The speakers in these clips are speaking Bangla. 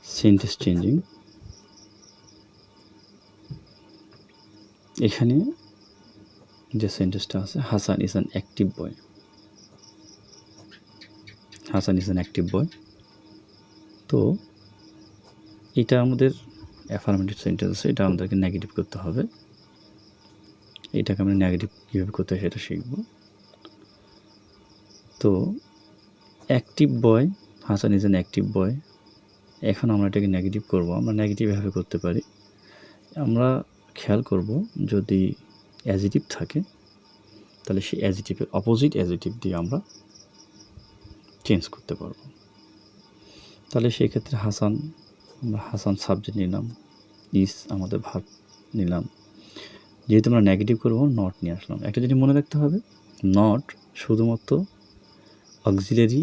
সেন্টেন্স চেঞ্জিং, এখানে যে সেন্টেন্সটা আছে Hasan is an active boy, Hasan is an active boy. তো এটা আমাদের অ্যাফার্মেটিভ সেন্টেন্স আছে, এটা আমাদেরকে নেগেটিভ করতে হবে। এটাকে আমরা নেগেটিভ কীভাবে করতে হয় সেটা শিখব। তো active boy, Hasan is an active boy, এখন আমরা এটাকে নেগেটিভ করব। আমরা নেগেটিভ এভাবে করতে পারি, আমরা খেয়াল করব যদি অ্যাজিটিভ থাকে তাহলে সেই অ্যাজিটিভের অপোজিট অ্যাজিটিভ দিয়ে আমরা চেঞ্জ করতে পারব। তাহলে সেই ক্ষেত্রে হাসান, আমরা হাসান সাবজেক্ট নিলাম, ইজ আমাদের ভার্ব নিলাম। যেহেতু আমরা নেগেটিভ করব নট নিয়ে আসলাম। একটা জিনিস মনে রাখতে হবে, নট শুধুমাত্র অক্সিলারি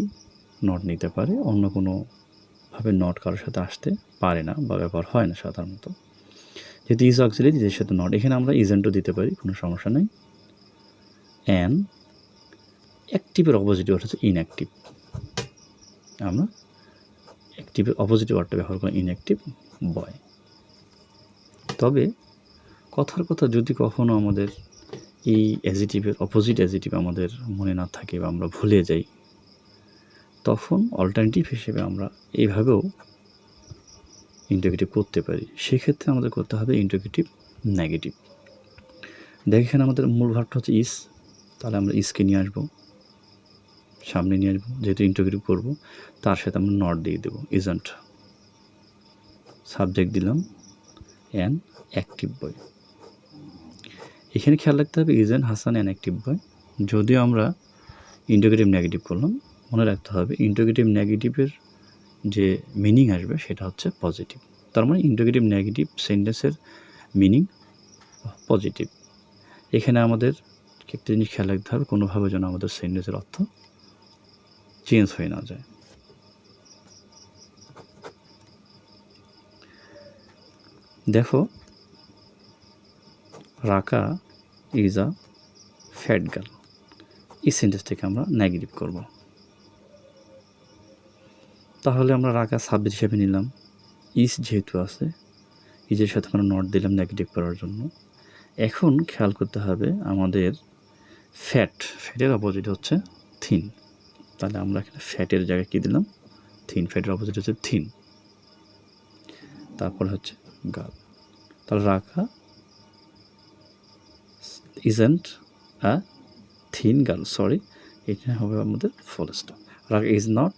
নট নিতে পারে, অন্য কোনোভাবে নট কারোর সাথে আসতে পারে না বা ব্যবহার হয় না সাধারণত। যেহেতু ইজ অক্সিলারি, ইজের সাথে নট, এখানে আমরা ইজেন্টও দিতে পারি, কোনো সমস্যা নেই। অ্যান অ্যাক্টিভের অপোজিট ওয়ার্ড হচ্ছে ইনঅ্যাক্টিভ, আমরা অ্যাক্টিভের অপোজিট ওয়ার্ডটা ব্যবহার করি ইনঅ্যাক্টিভ বয়। তবে কথার কথা যদি কখনো আমাদের এই অ্যাজিটিভের অপোজিট অ্যাজিটিভ আমাদের মনে না থাকে বা আমরা ভুলে যাই, তখন অল্টারনেটিভ হিসেবে আমরা এইভাবেও ইন্টিগ্রেটিভ করতে পারি। সেক্ষেত্রে আমাদের করতে হবে ইন্টিগ্রেটিভ নেগেটিভ। দেখেন আমাদের মূল ভার্বটা হচ্ছে ইজ, তাহলে আমরা ইজকে নিয়ে আসবো, সামনে নিয়ে আসবো, যেহেতু ইন্টিগ্রেটিভ করবো তার সাথে আমরা নট দিয়ে দেবো, ইজন্ট। সাবজেক্ট দিলাম অ্যান অ্যাক্টিভ বয়। এখানে খেয়াল রাখতে হবে ইজেন্ট হাসান অ্যান অ্যাক্টিভ বয়। যদিও আমরা ইন্টিগ্রেটিভ নেগেটিভ করলাম, মনে রাখতে হবে ইন্টিগ্রেটিভ নেগেটিভের যে মিনিং আসবে সেটা হচ্ছে পজিটিভ। তার মানে ইন্টিগ্রেটিভ নেগেটিভ সেন্টেন্সের মিনিং পজিটিভ। এখানে আমাদের একটা জিনিস খেয়াল রাখতে হবে, কোনোভাবে যেন আমাদের সেন্টেন্সের অর্থ চেঞ্জ হয়ে না যায়। দেখো, রাকা ইজ আ ফ্যাট গার্ল, এই সেন্টেন্সটাকে আমরা নেগেটিভ করব। তাহলে আমরা রাকা সাবজেক্ট হিসেবে নিলাম, ইজ যেহেতু আছে, ইজের সাথে আমরা নট দিলাম নেগেটিভ করার জন্য। এখন খেয়াল করতে হবে আমাদের ফ্যাটের অপোজিট হচ্ছে থিন, তাহলে আমরা এখানে ফ্যাটের জায়গায় কী দিলাম, থিন। ফ্যাটের অপোজিট হচ্ছে থিন, তারপর হচ্ছে গার্ল। তাহলে রাকা isn't a thin girl, sorry, এখানে হবে আমাদের ফুল স্টপ। রাকা is not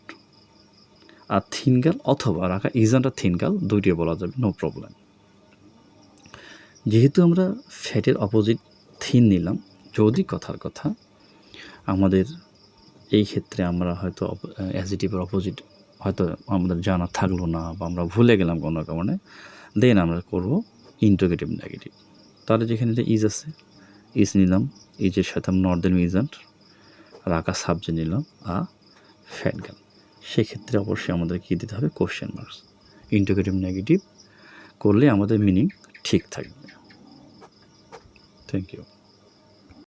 a thin girl, অথবা রাকা ইজন্ট আ থিন গার্ল, দুইটি বলা যাবে, নো প্রবলেম। যেহেতু আমরা ফ্যাটের অপোজিট থিন নিলাম, যদি কথার কথা আমাদের এই ক্ষেত্রে আমরা হয়তো অ্যাজিটিভের অপোজিট হয়তো আমাদের জানা থাকলো না বা আমরা ভুলে গেলাম কোনো কারণে, দেন আমরা করব ইন্টিগ্রেটিভ নেগেটিভ। তাহলে যেখানে ইজ আছে, ইজ নিলাম, ইজের সাথে আমরা নট দিলাম ইজন্ট, রাকা সাবজেক্ট নিলাম আ ফ্যাট গার্ল, সেক্ষেত্রে অবশ্যই আমাদের কী দিতে হবে, কোশ্চেন মার্কস। ইন্টিগ্রেটিভ নেগেটিভ করলে আমাদের মিনিং ঠিক থাকবে। Thank you.